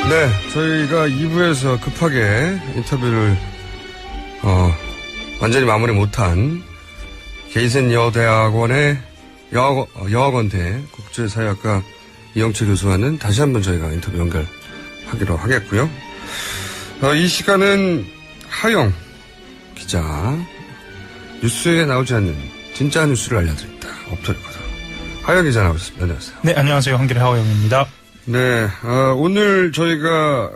네, 저희가 2부에서 급하게 인터뷰를 완전히 마무리 못한 게이센 여대학원의 여학원대 국제사회학과 이영채 교수와는 다시 한번 저희가 인터뷰 연결하기로 하겠고요. 이 시간은 하영 기자, 뉴스에 나오지 않는 진짜 뉴스를 알려드립니다. 엎드리거든. 하영 기자 나오셨습니다. 안녕하세요. 네, 안녕하세요. 한겨레 하호영입니다. 네, 오늘 저희가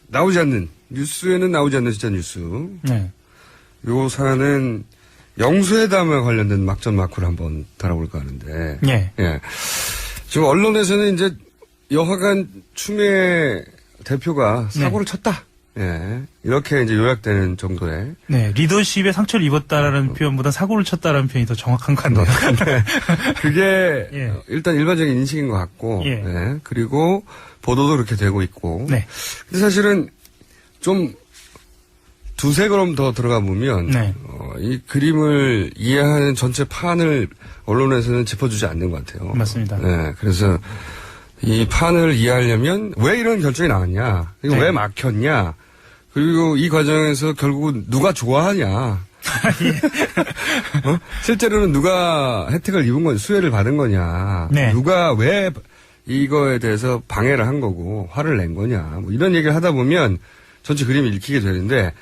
나오지 않는, 뉴스에는 나오지 않는 진짜 뉴스. 네. 요 사안은 영수회담에 관련된 막전 마크를 한번 달아볼까 하는데. 네. 예. 지금 언론에서는 이제 여하간 추미애 대표가 사고를 쳤다. 예. 이렇게 이제 요약되는 정도의. 네. 리더십에 상처를 입었다라는 표현보다 사고를 쳤다라는 표현이 더 정확한 것 같네요. 네. 그게 예. 일단 일반적인 인식인 것 같고. 예. 예. 그리고 보도도 그렇게 되고 있고. 네. 근데 사실은 좀 두세 걸음 더 들어가 보면. 네. 이 그림을 이해하는 전체 판을 언론에서는 짚어주지 않는 것 같아요. 맞습니다. 네. 그래서 이 판을 이해하려면 왜 이런 결정이 나왔냐. 그리고 네. 왜 막혔냐. 그리고 이 과정에서 결국은 누가 좋아하냐. 실제로는 누가 혜택을 입은 거냐, 수혜를 받은 거냐. 네. 누가 왜 이거에 대해서 방해를 한 거고 화를 낸 거냐. 뭐 이런 얘기를 하다 보면 전체 그림이 읽히게 되는데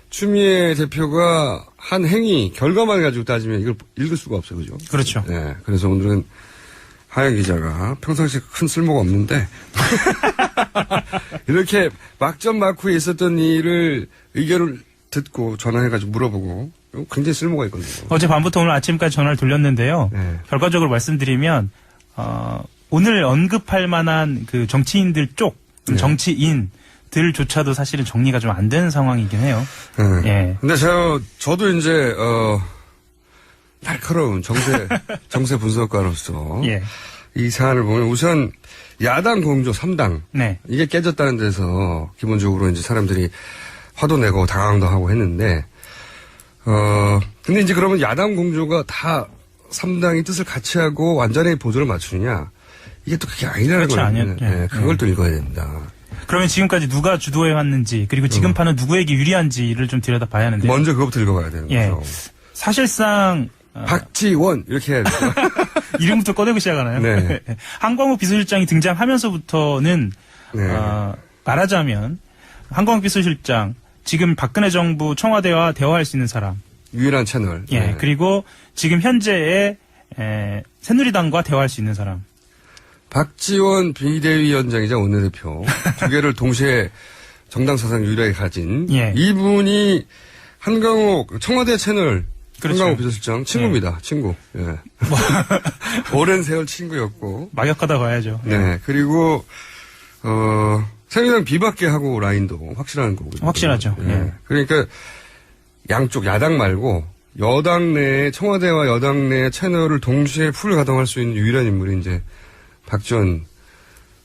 추미애 대표가 한 행위, 결과만 가지고 따지면 이걸 읽을 수가 없어요. 그죠? 그렇죠. 네. 그래서 오늘은 하영 기자가 평상시에 큰 쓸모가 없는데 이렇게 막전 막후에 있었던 일을 의견을 듣고 전화해가지고 물어보고 굉장히 쓸모가 있거든요. 어제 밤부터 오늘 아침까지 전화를 돌렸는데요. 네. 결과적으로 말씀드리면 오늘 언급할 만한 그 정치인들 쪽, 네. 정치인들조차도 사실은 정리가 좀 안 되는 상황이긴 해요. 네. 예. 근데 저도 이제 날카로운 정세 분석가로서 예. 이 사안을 보면 우선 야당 공조 3당 네. 이게 깨졌다는 데서 기본적으로 이제 사람들이 화도 내고 당황도 하고 했는데 근데 이제 그러면 야당 공조가 다 3당이 뜻을 같이 하고 완전히 보조를 맞추느냐 이게 또 그게 아니라는 거예요. 네, 그걸 또 읽어야 됩니다. 그러면 지금까지 누가 주도해 왔는지 그리고 지금 판은 누구에게 유리한지를 좀 들여다봐야 하는데 먼저 그것부터 읽어가야 되는 예. 거죠. 사실상 박지원 이렇게 해야 돼요. 이름부터 꺼내고 시작하나요? 네. 한광욱 비서실장이 등장하면서부터는 네. 말하자면 한광욱 비서실장 지금 박근혜 정부 청와대와 대화할 수 있는 사람. 유일한 채널. 예. 네. 그리고 지금 현재의 새누리당과 대화할 수 있는 사람. 박지원 비대위원장이자 원내대표 두 개를 동시에 정당 사상 유일하게 가진 예. 이분이 한광욱 청와대 채널 그렇죠. 한광욱 비서실장 친구입니다. 친구. 예. 오랜 세월 친구였고. 막역하다 봐야죠. 네. 그리고 새누리당 비박계 하고 라인도 확실한 거거든요. 확실하죠. 예. 예. 그러니까 양쪽 야당 말고 여당 내에 청와대와 여당 내의 채널을 동시에 풀 가동할 수 있는 유일한 인물이 이제 박지원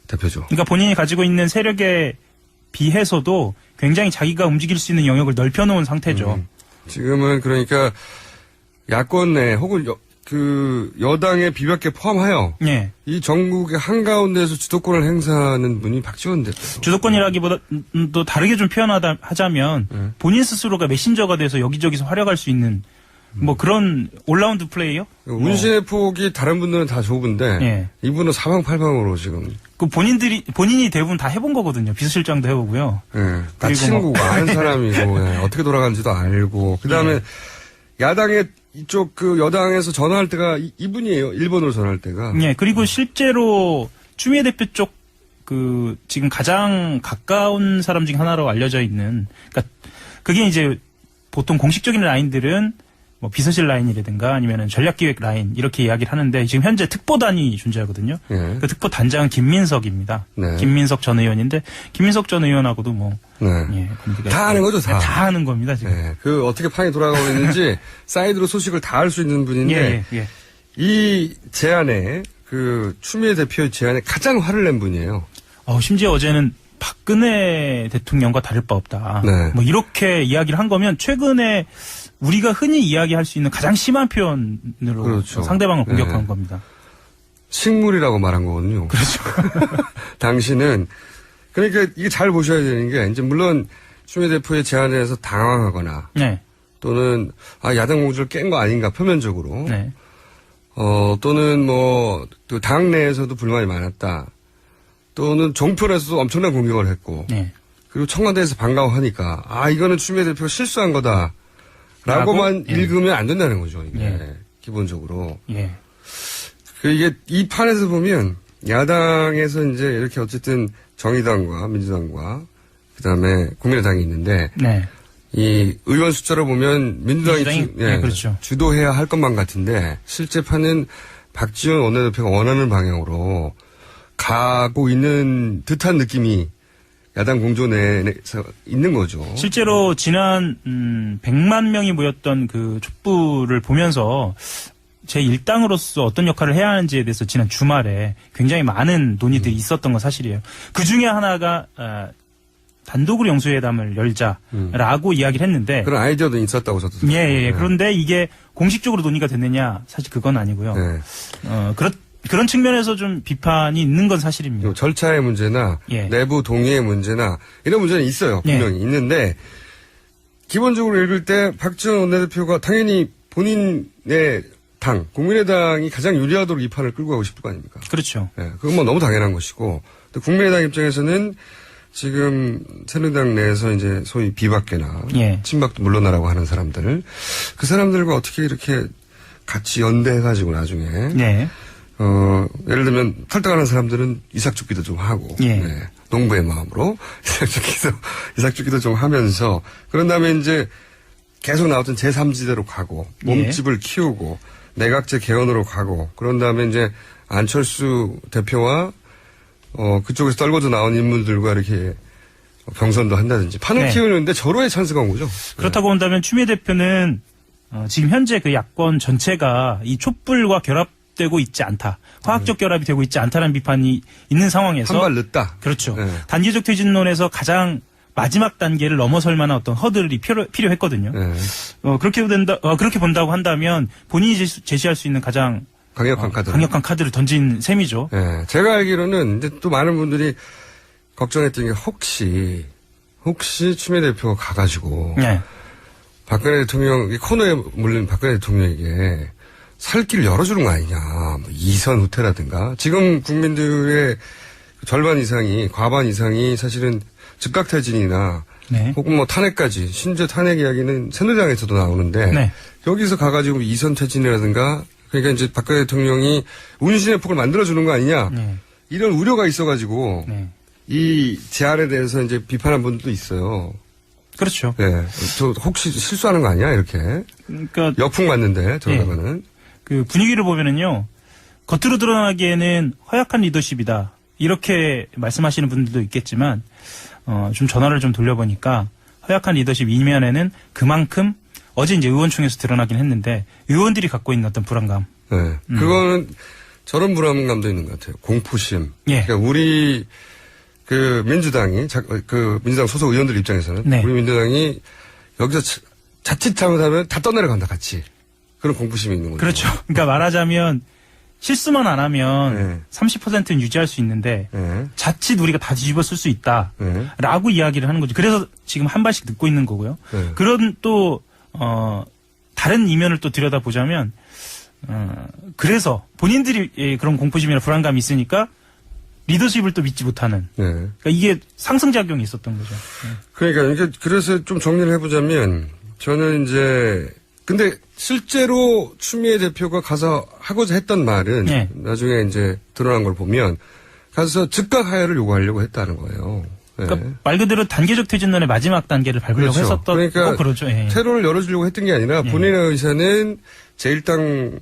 대표죠. 그러니까 본인이 가지고 있는 세력에 비해서도 굉장히 자기가 움직일 수 있는 영역을 넓혀놓은 상태죠. 지금은 그러니까 야권 내 혹은 여당의 비박계 포함하여 예. 이 전국의 한가운데에서 주도권을 행사하는 분이 박지원 대표. 주도권이라기보다 또 다르게 좀 하자면 본인 스스로가 메신저가 돼서 여기저기서 활약할 수 있는 뭐 그런 올라운드 플레이어? 운신의 폭이 다른 분들은 다 좁은데 예. 이분은 사방팔방으로 지금. 그 본인이 대부분 다 해본 거거든요. 비서실장도 해보고요. 예. 다 그리고 친구고 아는 사람이고 예. 어떻게 돌아가는지도 알고. 그다음에 야당의 이쪽 여당에서 전화할 때가 이분이에요. 1번으로 전화할 때가. 예. 그리고 실제로 추미애 대표 쪽 지금 가장 가까운 사람 중에 하나로 알려져 있는, 그러니까 그게 이제 보통 공식적인 라인들은 뭐 비서실 라인이라든가 아니면은 전략기획 라인 이렇게 이야기를 하는데 지금 현재 특보단이 존재하거든요. 예. 그 특보단장은 김민석입니다. 네. 김민석 전 의원인데 김민석 전 의원하고도 뭐 네. 예, 다 아는 거죠, 다. 다 아는 겁니다, 지금. 예. 어떻게 판이 돌아가고 있는지 사이드로 소식을 다 알 수 있는 분인데 예. 이 제안에 추미애 대표의 제안에 가장 화를 낸 분이에요. 심지어 어제는 박근혜 대통령과 다를 바 없다. 네. 뭐 이렇게 이야기를 한 거면 최근에 우리가 흔히 이야기할 수 있는 가장 심한 표현으로 그렇죠. 상대방을 공격한 네. 겁니다. 식물이라고 말한 거거든요. 그렇죠. 당신은 그러니까 이게 잘 보셔야 되는 게 이제 물론 추미애 대표의 제안에 대해서 당황하거나 네. 또는 야당 공조를 깬 거 아닌가 표면적으로 네. 또는 뭐 또 당 내에서도 불만이 많았다. 또는 종편에서도 엄청난 공격을 했고 네. 그리고 청와대에서 반가워하니까 이거는 추미애 대표가 실수한 거다라고만 예. 읽으면 안 된다는 거죠. 이게 예. 기본적으로. 예. 이게 이 판에서 보면 야당에서 이제 이렇게 어쨌든 정의당과 민주당과 그다음에 국민의당이 있는데 네. 이 의원 숫자로 보면 민주당이 네, 그렇죠. 주도해야 할 것만 같은데 실제 판은 박지원 원내대표가 원하는 방향으로 가고 있는 듯한 느낌이 야당 공조 내에서 있는 거죠. 실제로 지난 100만 명이 모였던 그 촛불을 보면서 제 일당으로서 어떤 역할을 해야 하는지에 대해서 지난 주말에 굉장히 많은 논의들이 있었던 건 사실이에요. 그 중에 하나가 단독으로 영수회담을 열자라고 이야기를 했는데 그런 아이디어도 있었다고 저도 들었어요. 예. 그런데 이게 공식적으로 논의가 됐느냐 사실 그건 아니고요. 네. 그런 측면에서 좀 비판이 있는 건 사실입니다. 절차의 문제나 예. 내부 동의의 문제나 이런 문제는 있어요. 분명히 있는데 기본적으로 읽을 때 박지원 원내대표가 당연히 본인의 당, 국민의당이 가장 유리하도록 이 판을 끌고 가고 싶을 거 아닙니까? 그렇죠. 예, 그건 뭐 너무 당연한 것이고 또 국민의당 입장에서는 지금 새누리당 내에서 이제 소위 비박계나 예. 친박도 물러나라고 하는 사람들 그 사람들과 어떻게 이렇게 같이 연대해가지고 나중에 네. 예를 들면 탈당하는 사람들은 이삭죽기도 좀 하고 예. 네, 농부의 마음으로 이삭죽기도 좀 하면서 그런 다음에 이제 계속 나왔던 제3지대로 가고 몸집을 키우고 내각제 개헌으로 가고 그런 다음에 이제 안철수 대표와 그쪽에서 떨궈져 나온 인물들과 이렇게 경선도 한다든지 판을 네. 키우는데 절호의 찬스가 온 거죠. 그렇다고 본다면 추미애 대표는 지금 현재 그 야권 전체가 이 촛불과 결합되고 있지 않다. 화학적 결합이 되고 있지 않다는 비판이 있는 상황에서 한 발 늦다. 그렇죠. 네. 단계적 퇴진론에서 가장 마지막 단계를 넘어설 만한 어떤 허들이 필요했거든요. 네. 그렇게 본다고 한다면 본인이 제시할 수 있는 가장 강력한 카드. 강력한 카드를 던진 셈이죠. 네. 제가 알기로는 이제 또 많은 분들이 걱정했던 게 혹시 추미애 대표가 가가지고 네. 박근혜 대통령 이 코너에 물린 박근혜 대통령에게 살 길을 열어주는 거 아니냐. 뭐 이선 후퇴라든가 지금 국민들의 절반 이상이 과반 이상이 사실은 즉각 퇴진이나 네. 혹은 뭐 탄핵까지 심지어 탄핵 이야기는 새누리당에서도 나오는데 네. 여기서 가가지고 이선 퇴진이라든가 그러니까 이제 박근혜 대통령이 운신의 폭을 만들어주는 거 아니냐 네. 이런 우려가 있어가지고 네. 이 제안에 대해서 이제 비판한 분들도 있어요. 그렇죠. 네, 저 혹시 실수하는 거 아니야 이렇게 그러니까 역풍 맞는데 저러다가는 그 분위기를 보면은요. 겉으로 드러나기에는 허약한 리더십이다. 이렇게 말씀하시는 분들도 있겠지만 좀 전화를 좀 돌려보니까 허약한 리더십 이면에는 그만큼 어제 이제 의원총회에서 드러나긴 했는데 의원들이 갖고 있는 어떤 불안감. 네, 그거는 저런 불안감도 있는 것 같아요. 공포심. 예. 그러니까 우리 그 민주당이 그 민주당 소속 의원들 입장에서는 네. 우리 민주당이 여기서 자칫 잘못하면 다 떠내려간다 같이 그런 공포심이 있는 거죠. 그렇죠. 그러니까 말하자면 실수만 안 하면 네. 30%는 유지할 수 있는데 네. 자칫 우리가 다 뒤집어 쓸 수 있다라고 이야기를 하는 거죠. 그래서 지금 한 발씩 듣고 있는 거고요. 네. 그런 또 다른 이면을 또 들여다보자면 그래서 본인들이 그런 공포심이나 불안감이 있으니까 리더십을 또 믿지 못하는. 네. 그러니까 이게 상승작용이 있었던 거죠. 그러니까 그래서 좀 정리를 해보자면 저는 이제 근데 실제로 추미애 대표가 가서 하고자 했던 말은 네. 나중에 이제 드러난 걸 보면 가서 즉각 하야를 요구하려고 했다는 거예요. 네. 그러니까 말 그대로 단계적 퇴진론의 마지막 단계를 밟으려고 그렇죠. 했었던 그러니까 그렇죠. 예. 테러를 열어주려고 했던 게 아니라 본인의 의사는 제1당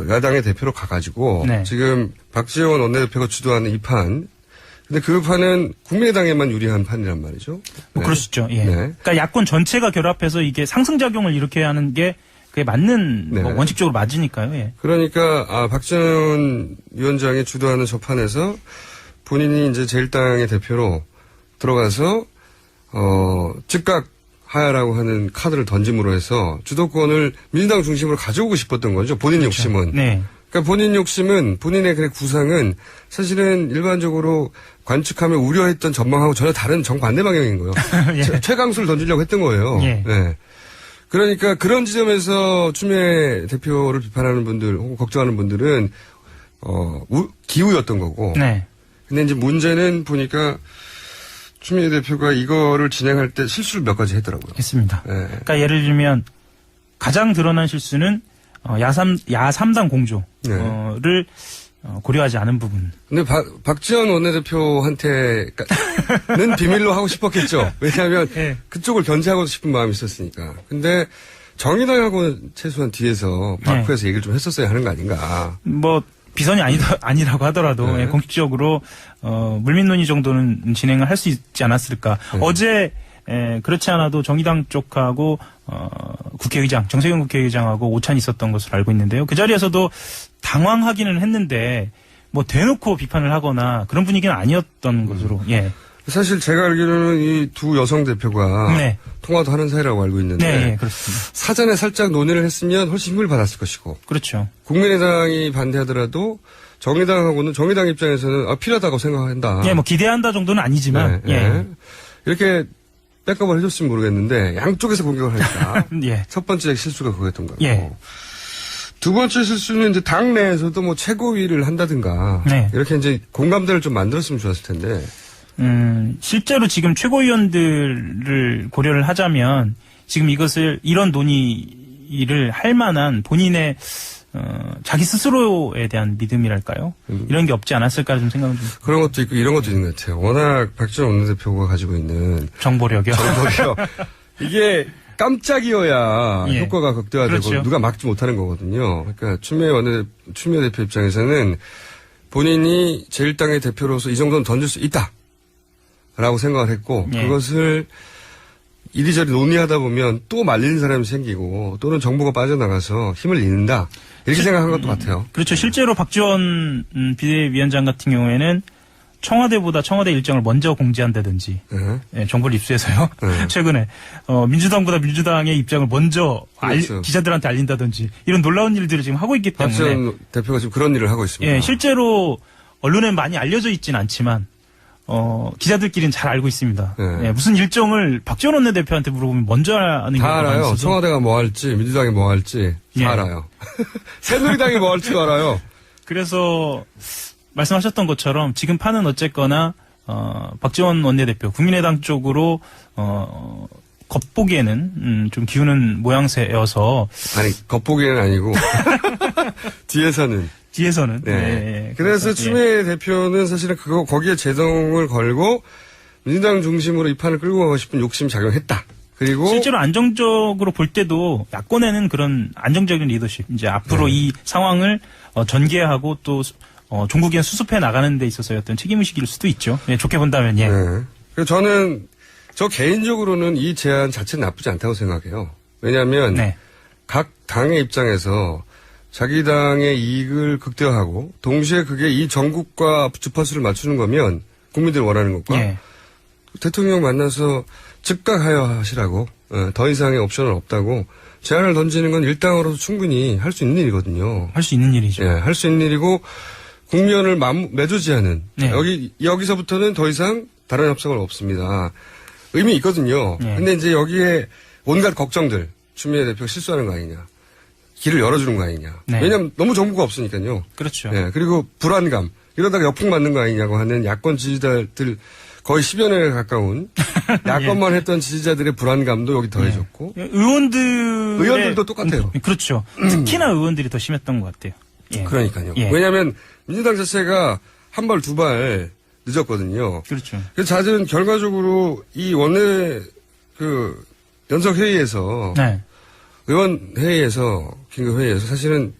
야당의 대표로 가가지고 네. 지금 박지원 원내대표가 주도하는 이 판 근데 그 판은 국민의당에만 유리한 판이란 말이죠. 뭐 네. 그럴 수 있죠. 예. 네. 그러니까 야권 전체가 결합해서 이게 상승작용을 일으켜야 하는 게 그게 맞는 네. 뭐 원칙적으로 맞으니까요. 예. 그러니까 박지원 위원장이 주도하는 저 판에서 본인이 이제 제1당의 대표로 들어가서 즉각 하야라고 하는 카드를 던짐으로 해서 주도권을 민주당 중심으로 가져오고 싶었던 거죠. 본인 욕심은. 네. 그러니까 본인 욕심은 본인의 그 구상은 사실은 일반적으로 관측하며 우려했던 전망하고 전혀 다른 정반대 방향인 거예요. 예. 최강수를 던지려고 했던 거예요. 예. 네. 그러니까 그런 지점에서 추미애 대표를 비판하는 분들 혹은 걱정하는 분들은 기우였던 거고. 네. 근데 이제 문제는 보니까 추미애 대표가 이거를 진행할 때 실수를 몇 가지 했더라고요. 했습니다. 네. 그러니까 예를 들면 가장 드러난 실수는 야3당 공조를 고려하지 않은 부분. 근데 박지원 원내대표한테는 비밀로 하고 싶었겠죠. 왜냐하면 예. 그쪽을 견제하고 싶은 마음이 있었으니까. 근데 정의당하고 최소한 뒤에서 바쿠에서 얘기를 좀 했었어야 하는 거 아닌가. 뭐 비선이 아니라고 하더라도 네. 예, 공식적으로 물밑 논의 정도는 진행을 할 수 있지 않았을까. 네. 어제 그렇지 않아도 정의당 쪽하고 국회의장 정세균 국회의장하고 오찬이 있었던 것으로 알고 있는데요. 그 자리에서도 당황하기는 했는데 뭐 대놓고 비판을 하거나 그런 분위기는 아니었던 것으로. 예. 사실 제가 알기로는 이 두 여성 대표가 네. 통화도 하는 사이라고 알고 있는데 네, 예, 그렇습니다. 사전에 살짝 논의를 했으면 훨씬 힘을 받았을 것이고 그렇죠. 국민의당이 반대하더라도 정의당 입장에서는 필요하다고 생각한다. 예, 뭐 기대한다 정도는 아니지만 네, 예. 네. 이렇게 백업을 해줬으면 모르겠는데 양쪽에서 공격을 하니까 예. 첫 번째 실수가 그거였던 거고 예. 두 번째 실수는 이제 당 내에서도 뭐 최고위를 한다든가 네. 이렇게 이제 공감대를 좀 만들었으면 좋았을 텐데 실제로 지금 최고위원들을 고려를 하자면 지금 이런 논의를 할 만한 본인의 자기 스스로에 대한 믿음이랄까요? 이런 게 없지 않았을까 좀 생각은 좀. 그런 것도 있고 이런 것도 있는 것 같아요. 워낙 박지원 원내대표가 가지고 있는 정보력이요. 이게 깜짝이어야 예. 효과가 극대화되고 그렇죠. 누가 막지 못하는 거거든요. 그러니까 추미애 대표 입장에서는 본인이 제1당의 대표로서 이 정도는 던질 수 있다라고 생각을 했고 예. 그것을 이리저리 논의하다 보면 또 말리는 사람이 생기고 또는 정보가 빠져나가서 힘을 잃는다. 이렇게 생각한 것도 같아요. 그렇죠. 실제로 박지원 비대위원장 같은 경우에는 청와대보다 청와대 일정을 먼저 공지한다든지 네. 예, 정보를 입수해서요. 네. 최근에 민주당보다 민주당의 입장을 먼저 그렇죠. 기자들한테 알린다든지 이런 놀라운 일들을 지금 하고 있기 때문에 박지원 대표가 지금 그런 일을 하고 있습니다. 예, 실제로 언론에 많이 알려져 있지는 않지만 기자들끼리는 잘 알고 있습니다. 네. 예, 무슨 일정을 박지원 원내대표한테 물어보면 먼저 아는 다 경우가 많이 알아요. 있어서. 청와대가 뭐 할지, 민주당이 뭐 할지 다 예. 알아요. 새누리당이 뭐 할지도 알아요. 그래서 말씀하셨던 것처럼 지금 판은 어쨌거나 박지원 원내대표 국민의당 쪽으로 겉보기에는 좀 기우는 모양새여서 아니 겉보기에는 아니고 뒤에서는. 뒤에서는 네. 예, 그래서 추미애 대표는 사실은 거기에 제동을 걸고 민주당 중심으로 이 판을 끌고 가고 싶은 욕심이 작용했다. 그리고 실제로 안정적으로 볼 때도 야권에는 그런 안정적인 리더십, 이제 앞으로 이 상황을 전개하고 또 종국에 수습해 나가는 데 있어서의 어떤 책임의식일 수도 있죠. 예, 좋게 본다면 예. 네. 그래서 저 개인적으로는 이 제안 자체는 나쁘지 않다고 생각해요. 왜냐하면 네. 각 당의 입장에서 자기 당의 이익을 극대화하고 동시에 그게 이 정국과 주파수를 맞추는 거면 국민들이 원하는 것과 예. 대통령 만나서 즉각 하여하시라고 더 이상의 옵션은 없다고 제안을 던지는 건 일당으로서 충분히 할 수 있는 일이거든요. 할 수 있는 일이죠. 예, 할 수 있는 일이고 국면을 매조지하는 네. 여기서부터는 더 이상 다른 협상은 없습니다. 의미 있거든요. 네. 근데 이제 여기에 온갖 걱정들 추미애 대표가 실수하는 거 아니냐. 길을 열어주는 거 아니냐. 네. 왜냐하면 너무 정보가 없으니까요. 그렇죠. 예, 그리고 불안감. 이러다가 역풍 맞는 거 아니냐고 하는 야권 지지자들 거의 10여 년에 가까운 야권만 했던 지지자들의 불안감도 여기 더해졌고. 의원들도 똑같아요. 그렇죠. 특히나 의원들이 더 심했던 것 같아요. 예. 그러니까요. 예. 왜냐하면 민주당 자체가 한 발 두 발 늦었거든요. 그렇죠. 그래서 사실은 결과적으로 이 원내 연석 회의에서 네. 의원 회의에서 긴급 회의에서 사실은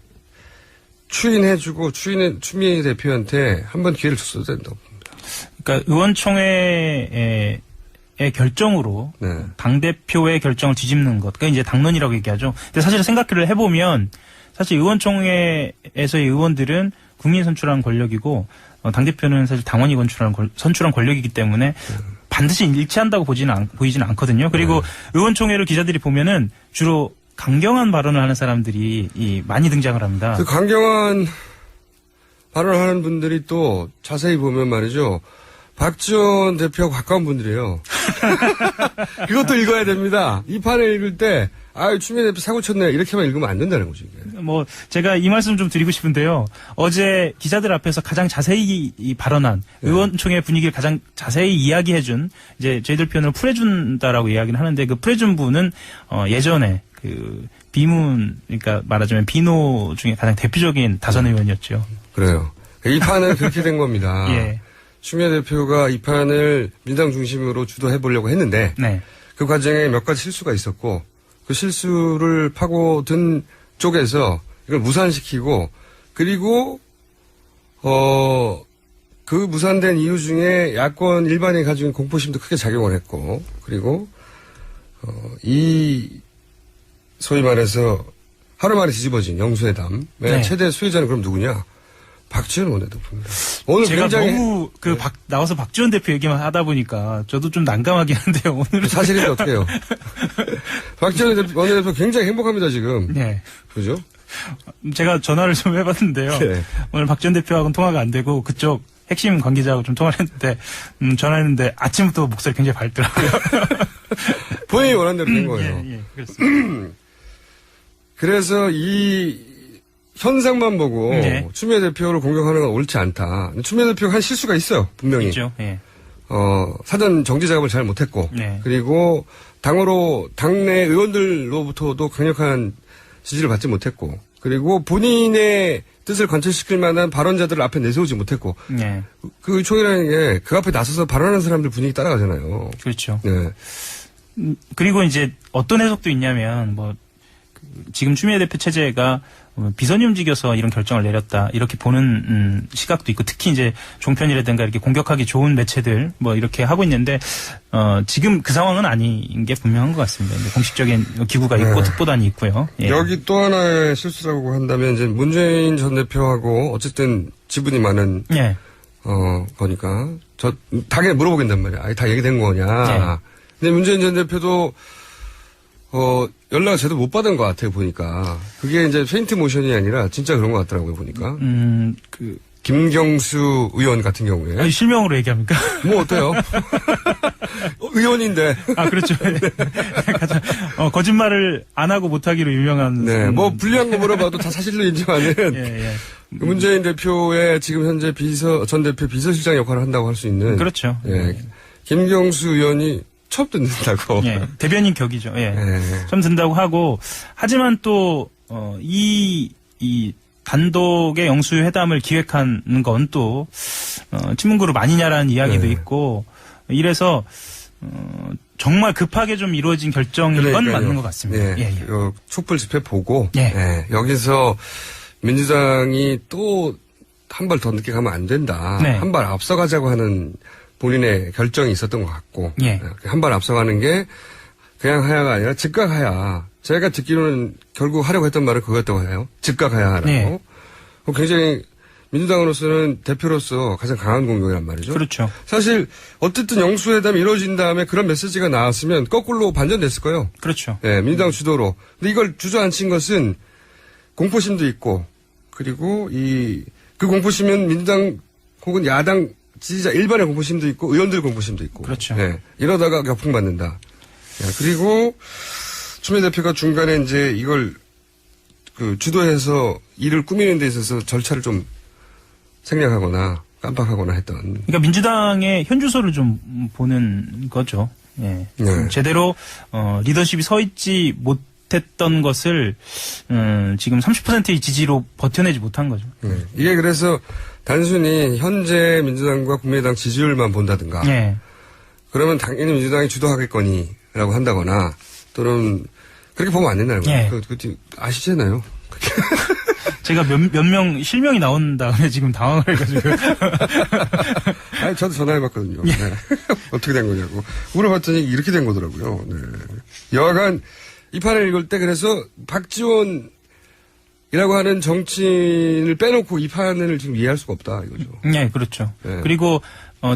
추인해주고 추미애 대표한테 한 번 기회를 줬어야 된다고 봅니다. 그러니까 의원총회의 결정으로 네. 당 대표의 결정을 뒤집는 것, 그러니까 이제 당론이라고 얘기하죠. 근데 사실 생각을 해보면 사실 의원총회에서의 의원들은 국민이 선출한 권력이고 당 대표는 사실 당원이 선출한 권력이기 때문에 반드시 일치한다고 보이지는 않거든요. 그리고 의원총회를 기자들이 보면은 주로 강경한 발언을 하는 사람들이 많이 등장을 합니다. 그 강경한 발언을 하는 분들이 또 자세히 보면 말이죠. 박지원 대표하고 가까운 분들이에요. 그것도 읽어야 됩니다. 이 판을 읽을 때, 추미애 대표 사고 쳤네. 이렇게만 읽으면 안 된다는 거죠, 이게. 제가 이 말씀 좀 드리고 싶은데요. 어제 기자들 앞에서 가장 자세히 발언한 의원총회 분위기를 가장 자세히 이야기해준, 이제 저희들 표현으로 풀해준다라고 이야기를 하는데 그 풀해준 분은, 예전에 비문, 그러니까 말하자면 비노 중에 가장 대표적인 다선 의원이었죠. 그래요. 이 판은 그렇게 된 겁니다. 예. 추미애 대표가 이 판을 민주당 중심으로 주도해 보려고 했는데 네. 그 과정에 몇 가지 실수가 있었고 그 실수를 파고든 쪽에서 이걸 무산시키고 그리고 그 무산된 이유 중에 야권 일반이 가지고 있는 공포심도 크게 작용을 했고 그리고 이 소위 말해서 하루 만에 뒤집어진 영수회담의 네. 최대 수혜자는 그럼 누구냐? 박지원 원내대표입니다. 오늘 제가 굉장히 너무 나와서 박지원 대표 얘기만 하다 보니까 저도 좀 난감하긴 한데요. 오늘은 사실인데 어떻게 해요? 박지원 원내대표 굉장히 행복합니다 지금. 네. 그죠? 제가 전화를 좀 해봤는데요. 네. 오늘 박지원 대표하고는 통화가 안 되고 그쪽 핵심 관계자하고 좀 통화를 했는데 전화했는데 아침부터 목소리 굉장히 밝더라고요. 본인이 원하는 대로 된 거예요. 예, 그렇습니다. 그래서 이 현상만 보고 네. 추미애 대표를 공격하는 건 옳지 않다. 추미애 대표가 한 실수가 있어요. 분명히. 있죠. 예. 사전 정지 작업을 잘 못했고 네. 그리고 당내 의원들로부터도 강력한 지지를 받지 못했고 그리고 본인의 뜻을 관철시킬 만한 발언자들을 앞에 내세우지 못했고 네. 그 총이라는 게 그 앞에 나서서 발언하는 사람들 분위기 따라가잖아요. 그렇죠. 네. 그리고 이제 어떤 해석도 있냐면 지금 추미애 대표 체제가 비선이 움직여서 이런 결정을 내렸다 이렇게 보는 시각도 있고 특히 이제 종편이라든가 이렇게 공격하기 좋은 매체들 이렇게 하고 있는데 지금 그 상황은 아닌 게 분명한 것 같습니다. 이제 공식적인 기구가 있고 특보단이 있고요. 예. 여기 또 하나의 실수라고 한다면 이제 문재인 전 대표하고 어쨌든 지분이 많은 예. 거니까 저 당연히 물어보겠단 말이야. 다 얘기된 거냐. 네. 근데 문재인 전 대표도 연락을 제대로 못 받은 것 같아요, 보니까. 그게 이제 페인트 모션이 아니라 진짜 그런 것 같더라고요, 보니까. 김경수 의원 같은 경우에. 아니, 실명으로 얘기합니까? 뭐 어때요? 의원인데. 아, 그렇죠. 가장, 거짓말을 안 하고 못하기로 유명한. 네, 불리한 거 물어봐도 다 사실로 인정하는. 예. 문재인 대표의 지금 현재 전 대표 비서실장 역할을 한다고 할 수 있는. 그렇죠. 예. 김경수 의원이 처음 듣는다고. 예. 대변인 격이죠. 예. 예. 처음 듣는다고 하고, 하지만 또, 이 단독의 영수회담을 기획하는 건 또, 친문그룹 아니냐라는 이야기도 있고, 이래서, 정말 급하게 좀 이루어진 결정인 건 맞는 것 같습니다. 예. 촛불 집회 보고, 예. 여기서 민주당이 또 한 발 더 늦게 가면 안 된다. 네. 한 발 앞서가자고 하는 본인의 결정이 있었던 것 같고, 예. 한 발 앞서가는 게 그냥 하야가 아니라 즉각 하야. 제가 듣기로는 결국 하려고 했던 말은 그거였다고 해요. 즉각 하야라고. 네. 굉장히 민주당으로서는 대표로서 가장 강한 공격이란 말이죠. 그렇죠. 사실 어쨌든 영수회담이 이루어진 다음에 그런 메시지가 나왔으면 거꾸로 반전됐을 거예요. 그렇죠. 네, 민주당 주도로. 근데 이걸 주저앉힌 것은 공포심도 있고 그리고 그 공포심은 민주당 혹은 야당 지지자 일반의 공포심도 있고 의원들 공포심도 있고. 그렇죠. 네, 이러다가 역풍받는다. 네, 그리고 추미애 대표가 중간에 이제 이걸 주도해서 일을 꾸미는 데 있어서 절차를 좀 생략하거나 깜빡하거나 했던. 그러니까 민주당의 현주소를 좀 보는 거죠. 예. 네. 제대로 리더십이 서 있지 못했던 것을 지금 30%의 지지로 버텨내지 못한 거죠. 네. 이게 그래서 단순히 현재 민주당과 국민의당 지지율만 본다든가. 예. 그러면 당연히 민주당이 주도하겠거니라고 한다거나 또는 그렇게 보면 안 된다는 거예요. 예. 그거 아시잖아요. 제가 몇 명 실명이 나온 다음에 지금 당황을 해가지고. 아니, 저도 전화해봤거든요. 네. 어떻게 된 거냐고. 물어봤더니 이렇게 된 거더라고요. 네. 여하간 이 판을 읽을 때 그래서 박지원이라고 하는 정치인을 빼놓고 이 판을 지금 이해할 수가 없다 이거죠. 네, 그렇죠. 네. 그리고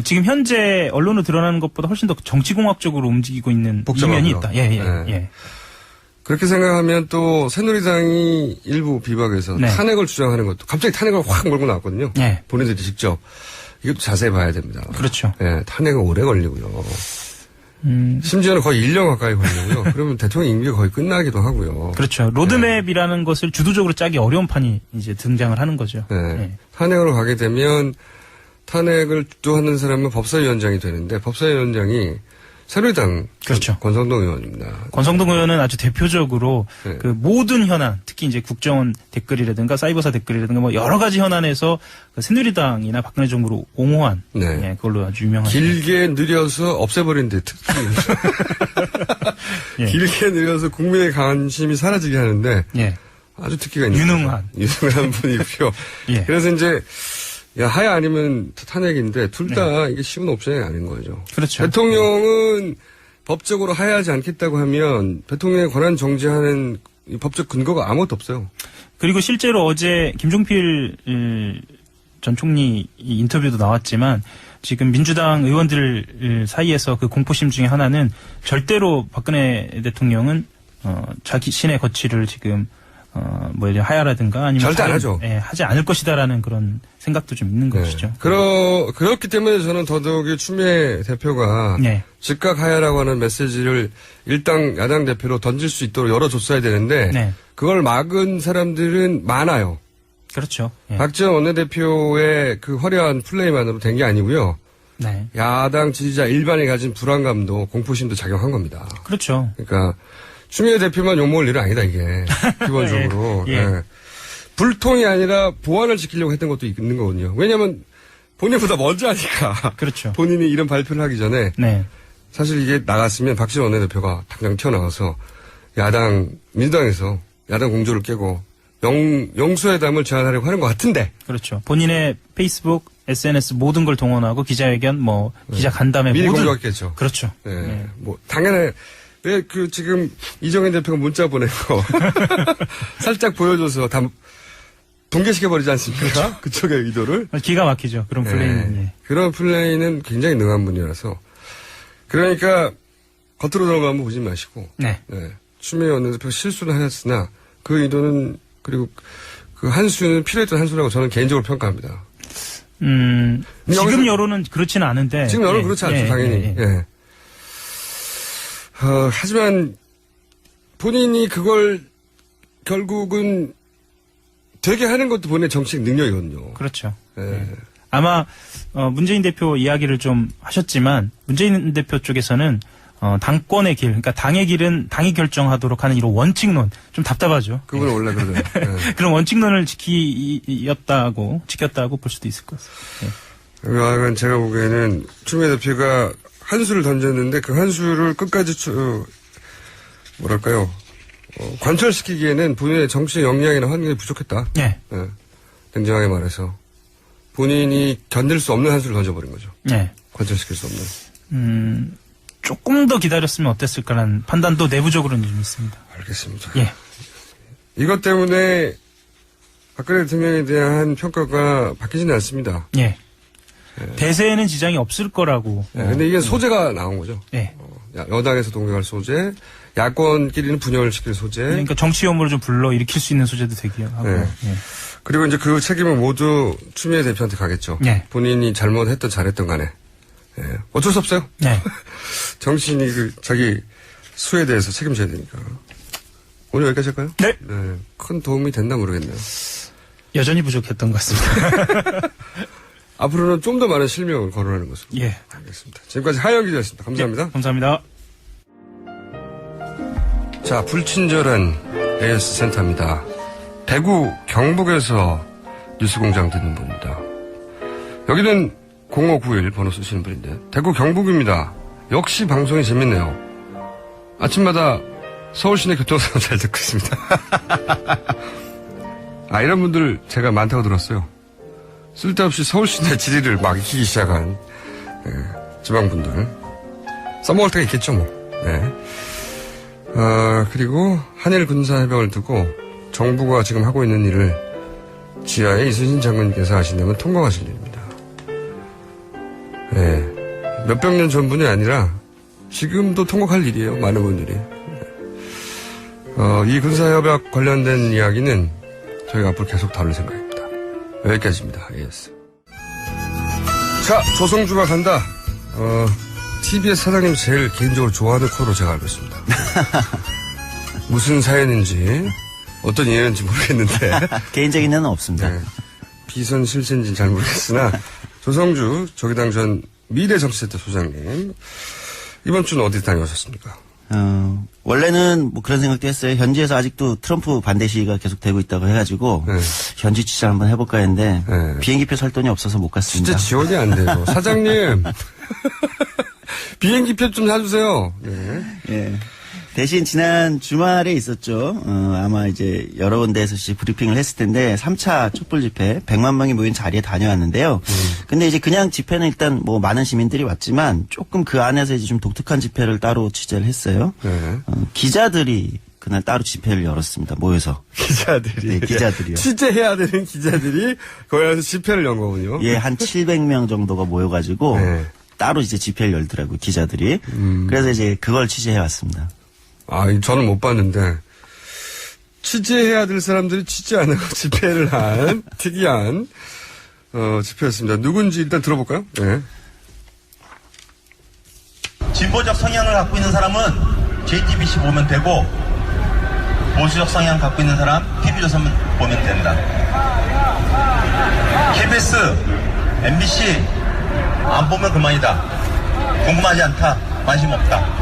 지금 현재 언론으로 드러나는 것보다 훨씬 더 정치공학적으로 움직이고 있는 복잡하고요. 이면이 있다. 예. 네. 예. 그렇게 생각하면 또 새누리당이 일부 비박에서 네. 탄핵을 주장하는 것도 갑자기 탄핵을 확 몰고 나왔거든요. 네. 본인들이 직접. 이것도 자세히 봐야 됩니다. 그렇죠. 예, 탄핵은 오래 걸리고요. 심지어는 거의 1년 가까이 걸리고요. 그러면 대통령 임기가 거의 끝나기도 하고요. 그렇죠. 로드맵이라는 것을 주도적으로 짜기 어려운 판이 이제 등장을 하는 거죠. 네. 네. 탄핵으로 가게 되면 탄핵을 주도하는 사람은 법사위원장이 되는데 법사위원장이 새누리당 그렇죠. 권성동 의원입니다. 권성동 의원은 아주 대표적으로 네. 그 모든 현안, 특히 이제 국정원 댓글이라든가 사이버사 댓글이라든가 뭐 여러 가지 현안에서 그 새누리당이나 박근혜 정부를 옹호한 네. 예, 그걸로 아주 유명한. 길게 느려서 없애버린 데 특히 예. 길게 느려서 국민의 관심이 사라지게 하는데 예. 아주 특기가 있는 유능한. 유능한 분이고요. 예. 그래서 이제 야 하야 아니면 탄핵인데 둘 다 이게 쉬운 옵션이 아닌 거죠. 그렇죠. 대통령은 법적으로 하야하지 않겠다고 하면 대통령의 권한 정지하는 이 법적 근거가 아무것도 없어요. 그리고 실제로 어제 김종필 전 총리 인터뷰도 나왔지만 지금 민주당 의원들 사이에서 그 공포심 중에 하나는 절대로 박근혜 대통령은 자기 신의 거취를 지금 뭐 예를 하야라든가 아니면 절대 안 하죠. 예, 하지 않을 것이다라는 그런 생각도 좀 있는 것이죠. 그렇기 때문에 저는 더더욱이 추미애 대표가 네. 즉각 하야라고 하는 메시지를 일당 야당 대표로 던질 수 있도록 열어줬어야 되는데 네. 그걸 막은 사람들은 많아요. 그렇죠. 예. 박지원 원내대표의 그 화려한 플레이만으로 된 게 아니고요. 네. 야당 지지자 일반이 가진 불안감도 공포심도 작용한 겁니다. 그렇죠. 그러니까 추미애 대표만 욕먹을 일은 아니다 이게 기본적으로. 예. 예. 불통이 아니라 보안을 지키려고 했던 것도 있는 거거든요. 왜냐하면 본인보다 먼저 하니까. 그렇죠. 본인이 이런 발표를 하기 전에 네. 사실 이게 나갔으면 박지원 원내대표가 당장 튀어나와서 민주당에서 야당 공조를 깨고 영수회담을 제안하려고 하는 것 같은데. 그렇죠. 본인의 페이스북, SNS 모든 걸 동원하고 기자회견, 뭐 기자 간담회 미리 모든. 공조했겠죠. 그렇죠. 네. 네. 뭐 당연히 왜 지금 이정현 대표가 문자 보내고 살짝 보여줘서 다 붕괴시켜버리지 않습니까? 그쪽의 의도를. 기가 막히죠. 그런 플레이는. 네. 예. 그런 플레이는 굉장히 능한 분이라서. 그러니까 겉으로 들어가면 보지 마시고. 네. 네. 추미애 원내대표가 실수를 하였으나 그 의도는 그리고 그 한수는 필요했던 한수라고 저는 개인적으로 평가합니다. 지금 여론은 그렇지는 않은데. 지금 여론은 그렇지 않죠, 당연히. 예. 하지만 본인이 그걸 결국은 되게 하는 것도 본인의 정치적 능력이거든요. 그렇죠. 예. 아마 문재인 대표 이야기를 좀 하셨지만 문재인 대표 쪽에서는 당권의 길, 그러니까 당의 길은 당이 결정하도록 하는 이런 원칙론 좀 답답하죠. 그분은 원래 그러잖아요. 예. 그런 원칙론을 지켰다고 볼 수도 있을 것 같습니다. 하여간 제가 보기에는 추미애 대표가 한 수를 던졌는데 그 한 수를 끝까지 관철시키기에는 본인의 정치적 역량이나 환경이 부족했다. 네. 예. 냉정하게 말해서 본인이 견딜 수 없는 한 수를 던져버린 거죠. 네. 관철시킬 수 없는. 조금 더 기다렸으면 어땠을까라는 판단도 내부적으로는 좀 있습니다. 알겠습니다. 예. 이것 때문에 박근혜 대통령에 대한 평가가 바뀌지는 않습니다. 예. 대세에는 지장이 없을 거라고. 근데 이게 소재가 나온 거죠. 예. 여당에서 동경할 소재, 야권끼리는 분열을 시킬 소재. 그러니까 정치 혐오를 좀 불러 일으킬 수 있는 소재도 되기도 하고. 네. 예. 그리고 이제 그 책임은 모두 추미애 대표한테 가겠죠. 네. 본인이 잘못했던 잘했던 간에. 예. 어쩔 수 없어요. 네. 정치인이 자기 수에 대해서 책임져야 되니까. 오늘 여기까지 할까요? 네. 큰 도움이 됐나 모르겠네요. 여전히 부족했던 것 같습니다. 앞으로는 좀 더 많은 실명을 거론하는 것으로. 예. 알겠습니다. 지금까지 하영 기자였습니다. 감사합니다. 예, 감사합니다. 자, 불친절한 AS 센터입니다. 대구 경북에서 뉴스공장 듣는 분입니다. 여기는 0591 번호 쓰시는 분인데 대구 경북입니다. 역시 방송이 재밌네요. 아침마다 서울시내 교통상황 잘 듣고 있습니다. 이런 분들 제가 많다고 들었어요. 쓸데없이 서울시내 지리를 막 익히기 시작한 지방분들 써먹을 때가 있겠죠 뭐. 네. 그리고 한일 군사해병을 두고 정부가 지금 하고 있는 일을 지하에 이순신 장관님께서 하신다면 통과하실 일입니다. 네. 몇백 년 전분이 아니라 지금도 통곡할 일이에요. 많은 분들이. 이 군사협약 관련된 이야기는 저희가 앞으로 계속 다룰 생각입니다. 여기까지입니다. AS. 자, 조성주가 간다. TBS 사장님 제일 개인적으로 좋아하는 코로 제가 알고 있습니다. 무슨 사연인지, 어떤 이유인지 모르겠는데. 개인적인 데는 없습니다. 네. 비선 실세인지는 잘 모르겠으나, 조성주 저기당 전 미래정치센터 소장님, 이번 주는 어디 다녀오셨습니까? 원래는 뭐 그런 생각도 했어요. 현지에서 아직도 트럼프 반대 시위가 계속되고 있다고 해가지고, 네. 현지 취재 한번 해볼까 했는데, 네. 비행기표 살 돈이 없어서 못 갔습니다. 진짜 지원이 안 돼요. 사장님, 비행기표 좀 사주세요. 네. 예. 대신 지난 주말에 있었죠. 아마 이제 여러 군데에서 브리핑을 했을 텐데 3차 촛불 집회 100만 명이 모인 자리에 다녀왔는데요. 근데 이제 그냥 집회는 일단 뭐 많은 시민들이 왔지만 조금 그 안에서 이제 좀 독특한 집회를 따로 취재를 했어요. 네. 기자들이 그날 따로 집회를 열었습니다. 모여서. 기자들이. 네, 기자들이요. 취재해야 되는 기자들이 거기 가서 집회를 연 거군요. 예, 한 700명 정도가 모여가지고 네. 따로 이제 집회를 열더라고요. 기자들이. 그래서 이제 그걸 취재해 왔습니다. 저는 못 봤는데, 취재해야 될 사람들이 취재 안 하고 집회를 한 특이한, 집회였습니다. 누군지 일단 들어볼까요? 네. 진보적 성향을 갖고 있는 사람은 JTBC 보면 되고, 보수적 성향 갖고 있는 사람, TV조선 보면 된다. KBS, MBC, 안 보면 그만이다. 궁금하지 않다. 관심 없다.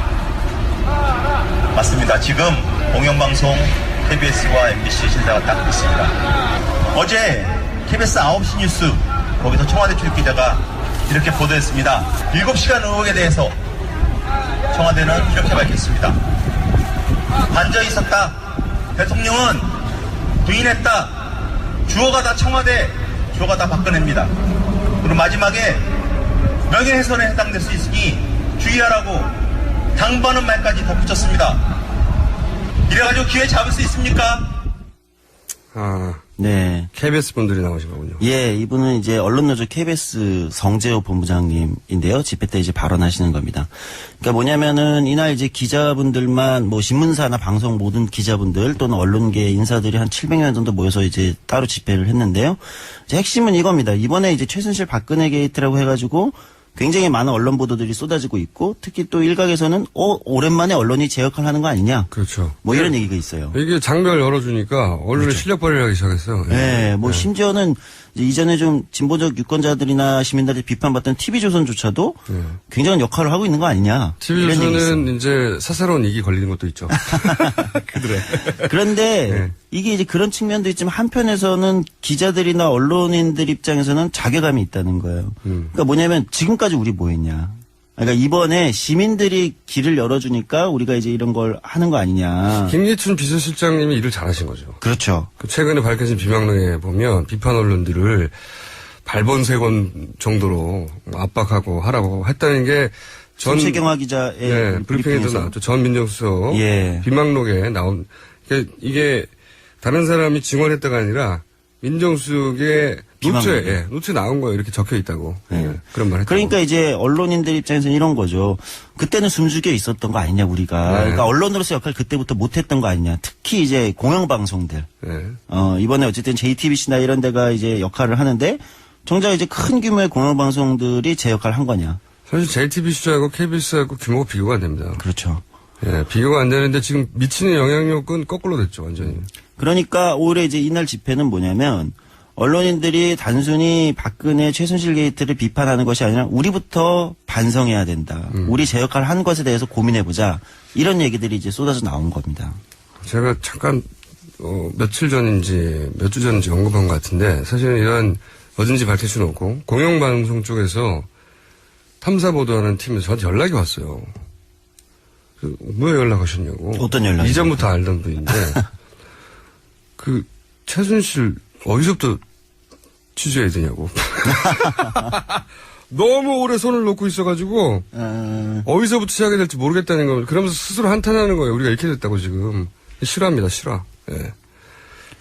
맞습니다. 지금 공영방송 KBS와 MBC 신사가 딱 있습니다. 어제 KBS 9시 뉴스 거기서 청와대 출입 기자가 이렇게 보도했습니다. 7시간 의혹에 대해서 청와대는 이렇게 밝혔습니다. 반전이 있었다. 대통령은 부인했다. 주어가 다 청와대, 주어가 다 박근혜입니다. 그리고 마지막에 명예훼손에 해당될 수 있으니 주의하라고 당부하는 말까지 덧붙였습니다. 이래가지고 기회 잡을 수 있습니까? 네. KBS 분들이 나오신 거군요. 예, 이분은 이제 언론노조 KBS 성재호 본부장님인데요. 집회 때 이제 발언하시는 겁니다. 그러니까 뭐냐면은 이날 이제 기자분들만 뭐 신문사나 방송 모든 기자분들 또는 언론계 인사들이 한 700명 정도 모여서 이제 따로 집회를 했는데요. 이제 핵심은 이겁니다. 이번에 이제 최순실 박근혜 게이트라고 해가지고 굉장히 많은 언론 보도들이 쏟아지고 있고 특히 또 일각에서는 오랜만에 언론이 제 역할을 하는 거 아니냐. 그렇죠. 뭐 이런 얘기가 있어요. 이게 장벽을 열어주니까 언론의 그렇죠. 실력 발휘를 하기 시작했어요. 네, 뭐 심지어는 이제 이전에 좀 진보적 유권자들이나 시민들이 비판받던 TV조선조차도 굉장한 역할을 하고 있는 거 아니냐. 이런 얘기 있어요. TV조선은 이제 사사로운 이익이 걸리는 것도 있죠. 그래. 그런데 네. 이게 이제 그런 측면도 있지만 한편에서는 기자들이나 언론인들 입장에서는 자괴감이 있다는 거예요. 그러니까 뭐냐면 지금까지 우리 뭐 했냐. 그러니까 이번에 시민들이 길을 열어주니까 우리가 이제 이런 걸 하는 거 아니냐. 김예춘 비서실장님이 일을 잘하신 거죠. 그렇죠. 최근에 밝혀진 비망록에 보면 비판 언론들을 발본색원 정도로 압박하고 하라고 했다는 게 최경화 기자의 브리핑에도 브리핑에서. 나왔죠. 전 민정수석 예. 비망록에 나온 이게 다른 사람이 증언했다가 아니라 민정수석의 노트에 나온 거예요. 이렇게 적혀 있다고. 그런 말 했죠. 그러니까 이제 언론인들 입장에서는 이런 거죠. 그때는 숨죽여 있었던 거 아니냐 우리가. 네. 그러니까 언론으로서 역할 그때부터 못했던 거 아니냐. 특히 이제 공영방송들. 네. 이번에 어쨌든 JTBC나 이런 데가 이제 역할을 하는데 정작 이제 큰 규모의 공영방송들이 제 역할을 한 거냐. 사실 JTBC하고 KBS하고 규모가 비교가 안 됩니다. 그렇죠. 예, 비교가 안 되는데 지금 미치는 영향력은 거꾸로 됐죠, 완전히. 그러니까 올해 이제 이날 집회는 뭐냐면 언론인들이 단순히 박근혜 최순실 게이트를 비판하는 것이 아니라 우리부터 반성해야 된다. 우리 제 역할을 한 것에 대해서 고민해보자. 이런 얘기들이 이제 쏟아져 나온 겁니다. 제가 잠깐 며칠 전인지 몇 주 전인지 언급한 것 같은데 사실은 이런 어딘지 밝힐 수는 없고 공영방송 쪽에서 탐사보도하는 팀에서 저한테 연락이 왔어요. 왜 연락하셨냐고. 어떤 연락이요? 이전부터 알던 분인데 최순실 어디서부터 취재해야 되냐고. 너무 오래 손을 놓고 있어가지고 어디서부터 시작해야 될지 모르겠다는 거. 그러면서 스스로 한탄하는 거예요. 우리가 이렇게 됐다고 지금. 싫어합니다. 싫어. 예.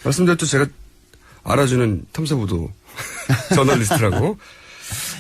말씀드렸죠. 제가 알아주는 탐사보도 저널리스트라고.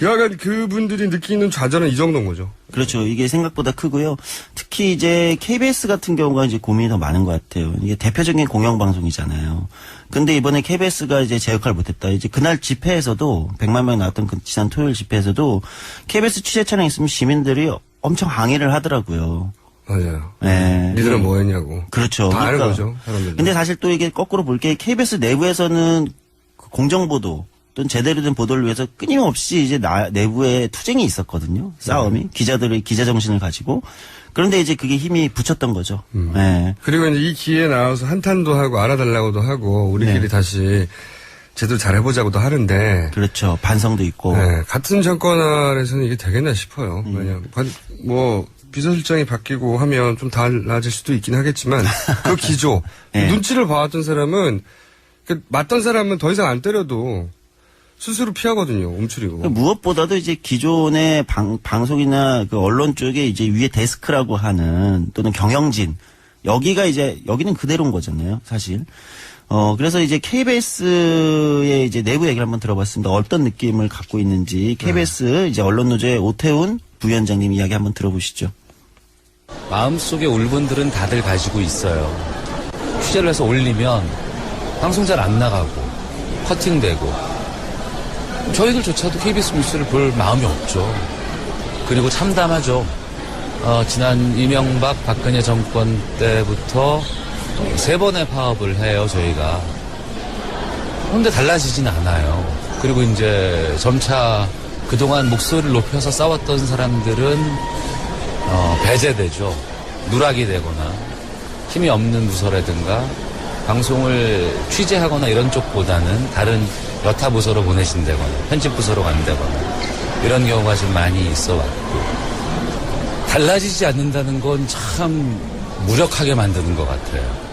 여하간 그분들이 느끼는 좌절은 이 정도인 거죠. 그렇죠. 이게 생각보다 크고요. 특히 이제 KBS 같은 경우가 이제 고민이 더 많은 것 같아요. 이게 대표적인 공영방송이잖아요. 근데 이번에 KBS가 이제 제 역할을 못했다. 이제 그날 집회에서도 100만 명 나왔던 그 지난 토요일 집회에서도 KBS 취재 차량 있으면 시민들이 엄청 항의를 하더라고요. 맞아요. 네. 니들은 뭐 했냐고. 그렇죠. 다 아는 거죠, 사람들은. 근데 사실 또 이게 거꾸로 볼 게 KBS 내부에서는 그 공정보도 또는 제대로 된 보도를 위해서 끊임없이 이제 내부에 투쟁이 있었거든요. 싸움이. 기자들의 기자 정신을 가지고. 그런데 이제 그게 힘이 붙였던 거죠. 네. 그리고 이제 이 기회에 나와서 한탄도 하고 알아달라고도 하고 우리끼리 네. 다시 제대로 잘해보자고도 하는데. 그렇죠. 반성도 있고. 네, 같은 정권 아래서는 이게 되겠나 싶어요. 왜냐면 뭐 비서실장이 바뀌고 하면 좀 달라질 수도 있긴 하겠지만 그 기조 네. 눈치를 봐왔던 사람은 맞던 사람은 더 이상 안 때려도 스스로 피하거든요. 움츠리고. 무엇보다도 이제 기존의 방송이나 그 언론 쪽에 이제 위에 데스크라고 하는 또는 경영진 여기가 이제 여기는 그대로인 거잖아요. 사실. 그래서 이제 KBS의 이제 내부 얘기를 한번 들어봤습니다. 어떤 느낌을 갖고 있는지 KBS 이제 언론노조의 오태훈 부위원장님 이야기 한번 들어보시죠. 마음속에 울분들은 다들 가지고 있어요. 취재를 해서 올리면 방송 잘 안 나가고 커팅되고 저희들조차도 KBS 뉴스를 볼 마음이 없죠. 그리고 참담하죠. 지난 이명박 박근혜 정권 때부터 3번의 파업을 해요, 저희가. 그런데 달라지진 않아요. 그리고 이제 점차 그동안 목소리를 높여서 싸웠던 사람들은 배제되죠. 누락이 되거나 힘이 없는 부서라든가 방송을 취재하거나 이런 쪽보다는 다른 여타 부서로 보내신다거나 편집 부서로 간다거나 이런 경우가 좀 많이 있어 왔고 달라지지 않는다는 건 참 무력하게 만드는 것 같아요.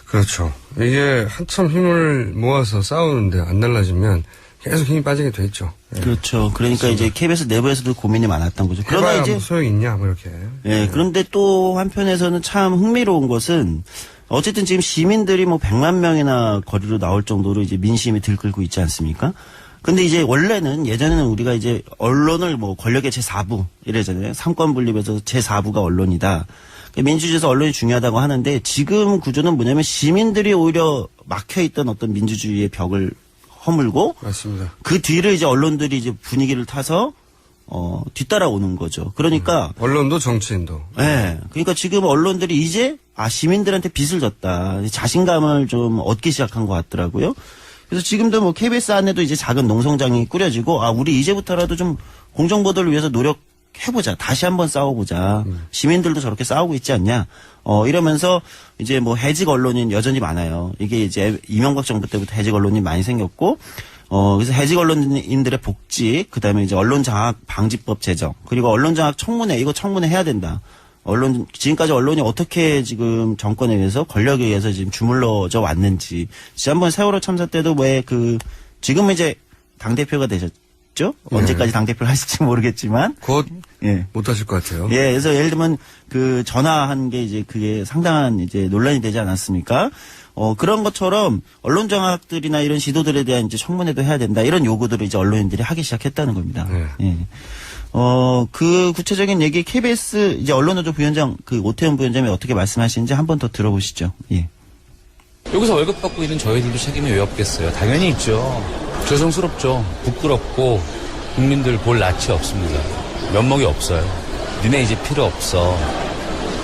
그렇죠. 이게 한참 힘을 모아서 싸우는데 안 달라지면 계속 힘이 빠지게 돼 있죠. 예. 그렇죠. 그러니까 이제 KBS 내부에서도 고민이 많았던 거죠. 그러나 해봐야 이제 뭐 소용 있냐 뭐 이렇게. 예, 그런데 또 한편에서는 참 흥미로운 것은 어쨌든 지금 시민들이 뭐 100만 명이나 거리로 나올 정도로 이제 민심이 들끓고 있지 않습니까? 근데 이제 원래는 예전에는 우리가 이제 언론을 뭐 권력의 제4부 이래잖아요. 삼권 분립에서 제4부가 언론이다. 민주주의에서 언론이 중요하다고 하는데 지금 구조는 뭐냐면 시민들이 오히려 막혀있던 어떤 민주주의의 벽을 허물고 맞습니다. 그 뒤를 이제 언론들이 이제 분위기를 타서 뒤따라오는 거죠. 그러니까 언론도 정치인도. 네. 그러니까 지금 언론들이 이제 시민들한테 빚을 졌다. 자신감을 좀 얻기 시작한 것 같더라고요. 그래서 지금도 뭐 KBS 안에도 이제 작은 농성장이 꾸려지고 우리 이제부터라도 좀 공정보도를 위해서 노력해보자. 다시 한번 싸워보자. 시민들도 저렇게 싸우고 있지 않냐. 이러면서 이제 뭐 해직 언론인 여전히 많아요. 이게 이제 이명박 정부 때부터 해직 언론이 많이 생겼고 그래서 해직 언론인들의 복지, 그 다음에 이제 언론장악 방지법 제정, 그리고 언론장악 청문회, 이거 청문회 해야 된다. 지금까지 언론이 어떻게 지금 정권에 의해서 권력에 의해서 지금 주물러져 왔는지. 지난번 세월호 참사 때도 지금은 이제 당대표가 되셨죠? 언제까지 당대표를 하실지 모르겠지만. 곧 예. 못하실 것 같아요. 예, 그래서 예를 들면 전화한 게 이제 그게 상당한 이제 논란이 되지 않았습니까? 그런 것처럼 언론 장악들이나 이런 시도들에 대한 이제 청문회도 해야 된다. 이런 요구들을 이제 언론인들이 하기 시작했다는 겁니다. 네. 예. 그 구체적인 얘기 KBS 이제 언론노조 부위원장 오태훈 부위원장이 어떻게 말씀하시는지 한 번 더 들어보시죠. 예. 여기서 월급 받고 있는 저희들도 책임이 왜 없겠어요? 당연히 있죠. 죄송스럽죠. 부끄럽고 국민들 볼 낯이 없습니다. 면목이 없어요. 니네 이제 필요 없어.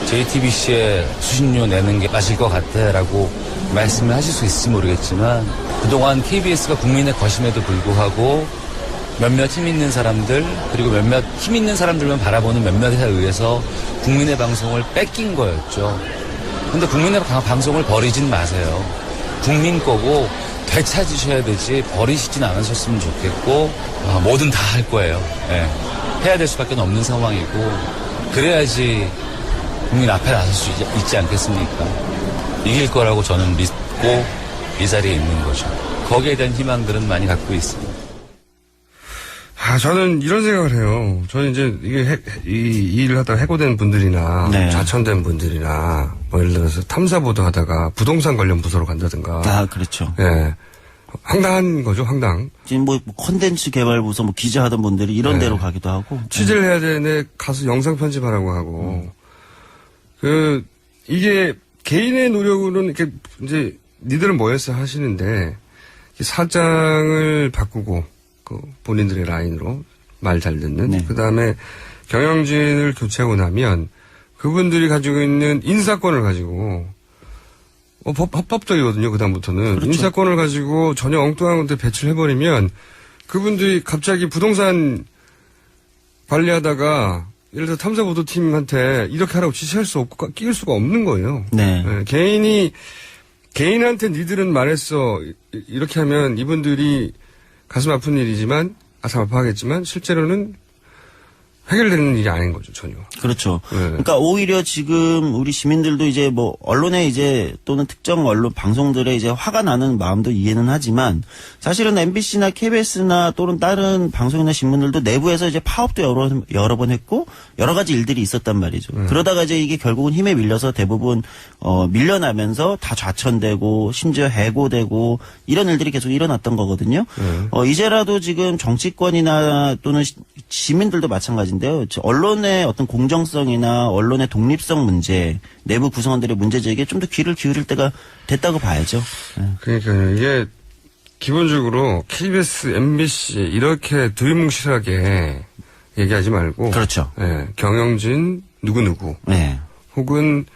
JTBC에 수신료 내는 게 맞을 것 같아 라고 말씀을 하실 수 있을지 모르겠지만 그동안 KBS가 국민의 거심에도 불구하고 몇몇 힘 있는 사람들 그리고 몇몇 힘 있는 사람들만 바라보는 몇몇에 의해서 국민의 방송을 뺏긴 거였죠. 근데 국민의 방송을 버리진 마세요. 국민 거고 되찾으셔야 되지 버리시진 않으셨으면 좋겠고 뭐든 다 할 거예요. 예. 해야 될 수밖에 없는 상황이고 그래야지 국민 앞에 나설 수 있지 않겠습니까? 이길 거라고 저는 믿고 이 자리에 있는 거죠. 거기에 대한 희망들은 많이 갖고 있습니다. 저는 이런 생각을 해요. 저는 이제 이게 이 일을 하다가 해고된 분들이나 네. 좌천된 분들이나 뭐 예를 들어서 탐사보도 하다가 부동산 관련 부서로 간다든가. 그렇죠. 예. 황당한 거죠, 황당. 지금 뭐 콘텐츠 개발부서 뭐 기자하던 분들이 이런 데로 가기도 하고. 취재를 해야 되네, 가서 영상 편집하라고 하고. 이게 개인의 노력으로는 이렇게 이제 니들은 뭐였어 하시는데, 사장을 바꾸고, 본인들의 라인으로 말 잘 듣는. 네. 그 다음에 경영진을 교체하고 나면 그분들이 가지고 있는 인사권을 가지고, 합법적이거든요, 그다음부터는. 그렇죠. 인사권을 가지고 전혀 엉뚱한 건데 배치를 해버리면 그분들이 갑자기 부동산 관리하다가 예를 들어 탐사보도팀한테 이렇게 하라고 지시할 수 없고 끼울 수가 없는 거예요. 네. 개인한테 니들은 말했어. 이렇게 하면 이분들이 가슴 아픈 일이지만, 가슴 아파하겠지만 실제로는 해결되는 일이 아닌 거죠, 전혀. 그렇죠. 네. 그러니까 오히려 지금 우리 시민들도 이제 뭐 언론에 이제 또는 특정 언론 방송들에 이제 화가 나는 마음도 이해는 하지만 사실은 MBC나 KBS나 또는 다른 방송이나 신문들도 내부에서 이제 파업도 여러 번 했고 여러 가지 일들이 있었단 말이죠. 그러다가 이제 이게 결국은 힘에 밀려서 대부분 밀려나면서 다 좌천되고 심지어 해고되고 이런 일들이 계속 일어났던 거거든요. 이제라도 지금 정치권이나 또는 시민들도 마찬가지인데요. 언론의 어떤 공정성이나 언론의 독립성 문제, 내부 구성원들의 문제 제기에 좀 더 귀를 기울일 때가 됐다고 봐야죠. 그러니까요. 이게 기본적으로 KBS, MBC 이렇게 두리뭉실하게 얘기하지 말고. 그렇죠. 예, 경영진 누구누구. 네. 혹은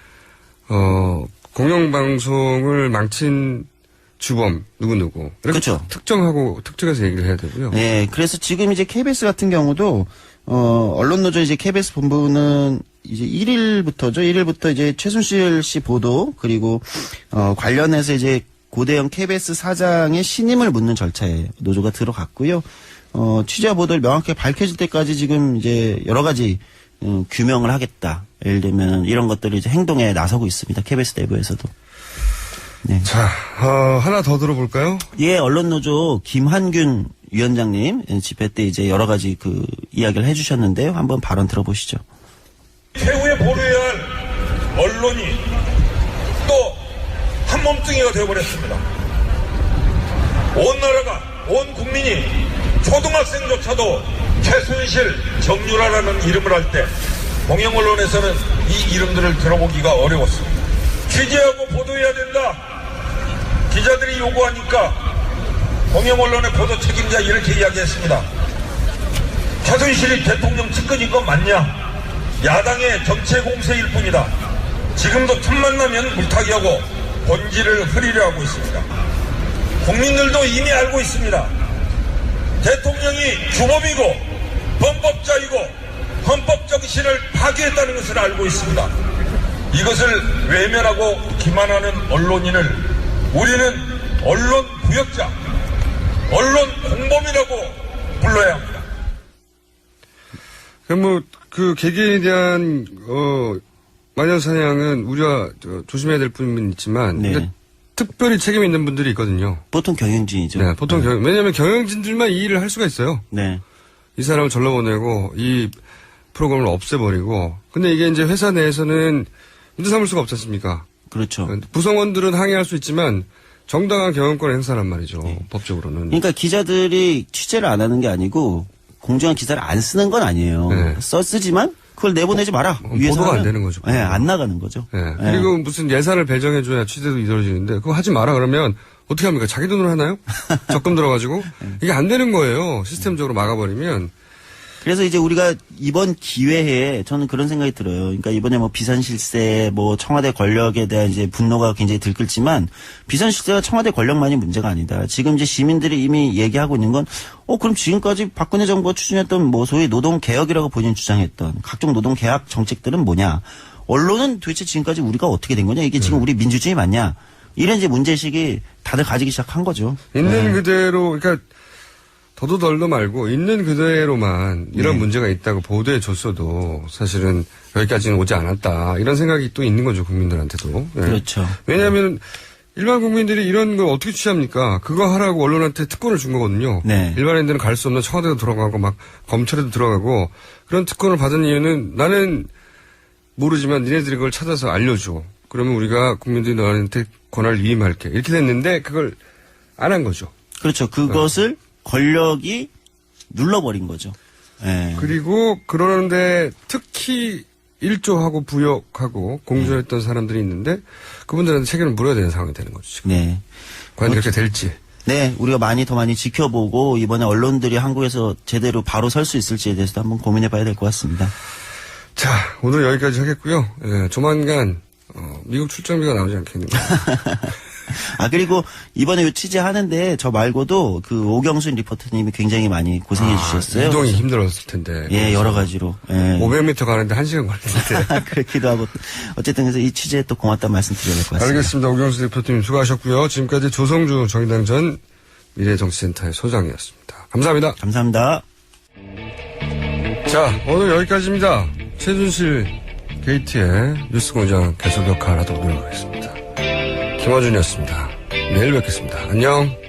공영방송을 망친 주범 누구누구. 이렇게 그렇죠. 특정하고 특정해서 얘기를 해야 되고요. 네, 그래서 지금 이제 KBS 같은 경우도 언론노조 이제 KBS 본부는 이제 1일부터 이제 최순실 씨 보도 그리고 관련해서 이제 고대영 KBS 사장의 신임을 묻는 절차에 노조가 들어갔고요. 취재와 보도를 명확하게 밝혀질 때까지 지금 이제 여러 가지 규명을 하겠다. 예를 들면 이런 것들을 이제 행동에 나서고 있습니다. KBS 내부에서도. 네. 자, 하나 더 들어볼까요? 예, 언론노조 김한균 위원장님 집회 때 이제 여러 가지 그 이야기를 해주셨는데요. 한번 발언 들어보시죠. 최후에 보류해야 할 언론이 또 한 몸뚱이가 되어버렸습니다. 온 나라가, 온 국민이 초등학생조차도 최순실, 정유라라는 이름을 할 때 공영언론에서는 이 이름들을 들어보기가 어려웠습니다. 취재하고 보도해야 된다. 기자들이 요구하니까 공영언론의 보도 책임자 이렇게 이야기했습니다. 최순실이 대통령 측근인 건 맞냐? 야당의 정체 공세일 뿐이다. 지금도 틈만 나면 물타기하고 본질을 흐리려 하고 있습니다. 국민들도 이미 알고 있습니다. 대통령이 주범이고 범법자이고 헌법 정신을 파괴했다는 것을 알고 있습니다. 이것을 외면하고 기만하는 언론인을 우리는 언론 부역자, 언론 공범이라고 불러야 합니다. 그럼 그 개개인에 대한 마녀사냥은 우리가 조심해야 될 부분은 있지만 네. 특별히 책임 있는 분들이 있거든요. 보통 경영진이죠. 네, 보통 왜냐하면 경영진들만 이 일을 할 수가 있어요. 네. 이 사람을 절로 보내고 이 프로그램을 없애버리고. 근데 이게 이제 회사 내에서는 문제 삼을 수가 없지 않습니까? 그렇죠. 구성원들은 항의할 수 있지만 정당한 경영권 행사란 말이죠. 네. 법적으로는. 그러니까 기자들이 취재를 안 하는 게 아니고 공정한 기사를 안 쓰는 건 아니에요. 네. 쓰지만 그걸 내보내지 마라. 위에서 보도가 안 하면, 되는 거죠. 네, 안 나가는 거죠. 네. 네. 그리고 무슨 예산을 배정해줘야 취재도 이루어지는데 그거 하지 마라 그러면 어떻게 합니까? 자기 돈으로 하나요? 적금 들어가지고? 이게 안 되는 거예요. 시스템적으로 막아버리면. 그래서 이제 우리가 이번 기회에 저는 그런 생각이 들어요. 그러니까 이번에 뭐 비선실세, 뭐 청와대 권력에 대한 이제 분노가 굉장히 들끓지만 비선실세와 청와대 권력만이 문제가 아니다. 지금 이제 시민들이 이미 얘기하고 있는 건 그럼 지금까지 박근혜 정부가 추진했던 뭐 소위 노동개혁이라고 본인 주장했던 각종 노동개혁 정책들은 뭐냐. 언론은 도대체 지금까지 우리가 어떻게 된 거냐. 이게 지금 우리 민주주의 맞냐. 이런 이제 문제의식이 다들 가지기 시작한 거죠. 있는 그대로, 그러니까 더도 말고 있는 그대로만 이런 네. 문제가 있다고 보도해 줬어도 사실은 여기까지는 오지 않았다. 이런 생각이 또 있는 거죠, 국민들한테도. 네. 그렇죠. 왜냐하면 일반 국민들이 이런 걸 어떻게 취합니까? 그거 하라고 언론한테 특권을 준 거거든요. 네. 일반인들은 갈 수 없는 청와대도 들어가고 막 검찰에도 들어가고 그런 특권을 받은 이유는 나는 모르지만 니네들이 그걸 찾아서 알려줘. 그러면 우리가 국민들이 너한테 권한을 위임할게. 이렇게 됐는데 그걸 안 한 거죠. 그렇죠. 그것을 권력이 눌러버린 거죠. 예. 그리고 그러는데 특히 일조하고 부역하고 공조했던 사람들이 있는데 그분들한테 책임을 물어야 되는 상황이 되는 거죠. 지금. 네. 과연 그렇게 될지. 네, 우리가 더 많이 지켜보고 이번에 언론들이 한국에서 제대로 바로 설 수 있을지에 대해서도 한번 고민해봐야 될 것 같습니다. 자, 오늘 여기까지 하겠고요. 예, 조만간 미국 출장비가 나오지 않겠는가. 그리고 이번에 이 취재하는데 저 말고도 그 오경순 리포터님이 굉장히 많이 고생해 주셨어요. 이동이 힘들었을 텐데. 예, 여러 가지로. 예. 500m 가는데 1시간 걸리는데. 그렇기도 하고. 어쨌든 그래서 이 취재에 또 고맙다는 말씀 드려야 될 것 같습니다. 알겠습니다. 오경수 리포터님 수고하셨고요. 지금까지 조성주 정의당 전 미래정치센터의 소장이었습니다. 감사합니다. 감사합니다. 자, 오늘 여기까지입니다. 최순실 게이트의 뉴스공장 계속 역할하도록 노력하겠습니다. 김어준이었습니다. 내일 뵙겠습니다. 안녕.